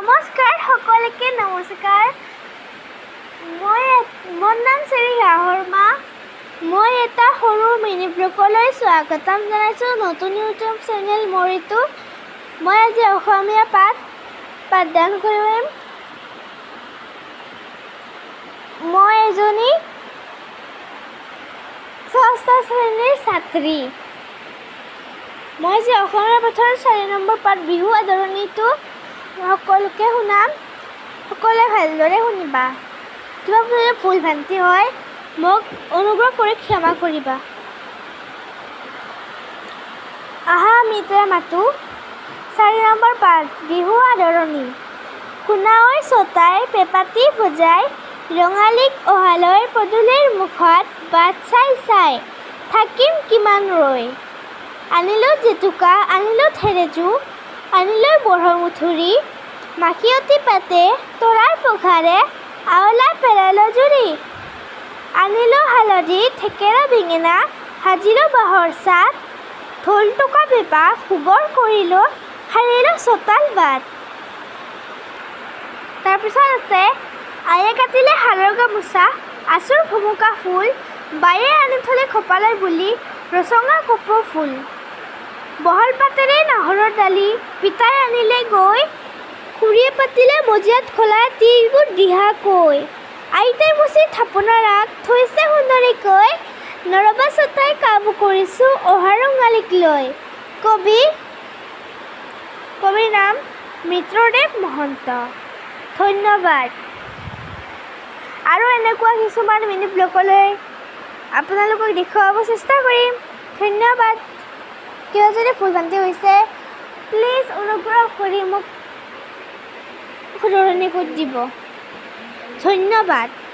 নমস্কাৰ সকলোকে নমস্কাৰ। মোৰ নাম চেৰিকা শৰ্মা। মই এটা সৰু মিনি ব্লগলৈ স্বাগতম জনাইছোঁ। নতুন ইউটিউব চেনেল মোৰ এইটো। মই আজি অসমীয়া পাঠদান কৰিম। মই এজনী ষষ্ঠ শ্ৰেণীৰ ছাত্ৰী। মই আজি অসমীয়া পাঠৰ 4 নম্বৰ পাঠ বিহু আদৰণিটো সকলোকে শুনাম। সকলোৱে ভালদৰে শুনিবা। কিবা যদি ভুল ভ্ৰান্তি হয় মোক অনুগ্ৰহ কৰি ক্ষমা কৰিবা। আহা আমি এতিয়া মাতো 4 নম্বৰ পাঠ বিহু আদৰণি। শুনা ঐ ছটাই পেঁপাতি বজাই, ৰঙালীক অহালৈ পদূলিৰ মুখত বাট চাই থাকিম কিমান ৰৈ। আনিলোঁ জেতুকা আনিলোঁ থেৰেজু, আনিলোঁ বৰমুঠুৰি, মাখিয়তী পাতে তৰাৰ পঘাৰে আৱলাই পেলালোঁ জুৰি। আনিলোঁ হালধি থেকেৰা বেঙেনা, সাজিলোঁ বাঁহৰ চাত, ঢোল টকা পেঁপা গোবৰ কৰিলোঁ, সাৰিলোঁ চোতাল বাট। তাৰপিছত আছে আয়ে কাটিলে হালৰ গামোচা, আঁচুৰ ভুমুকা ফুল, বায়ে আনি থলে কপালে বুলি ৰচঙা কপৌ ফুল। বহল পাতেৰে নাহৰৰ ডালি, পিতাই আনিলে গৈ, খুৰীয়ে পাতিলে মজিয়াত খোলা তিল গুৰ দিহা কৈ। আইতাই মুচি থাপনাৰ আগ থৈছে সুন্দৰীকৈ, নৰবা ছটাই কাম কৰিছোঁ অহা ৰঙালীক লৈ। কবিৰ নাম মিত্ৰদেৱ মহন্ত। ধন্যবাদ। আৰু এনেকুৱা কিছুমান মিনি ব্লগলৈ আপোনালোকক দেখুৱাব চেষ্টা কৰিম। ধন্যবাদ। কিবা যদি ভুল ভ্ৰান্তি হৈছে প্লিজ অনুগ্ৰহ কৰি মোক শুধৰণি কৰি দিব। ধন্যবাদ।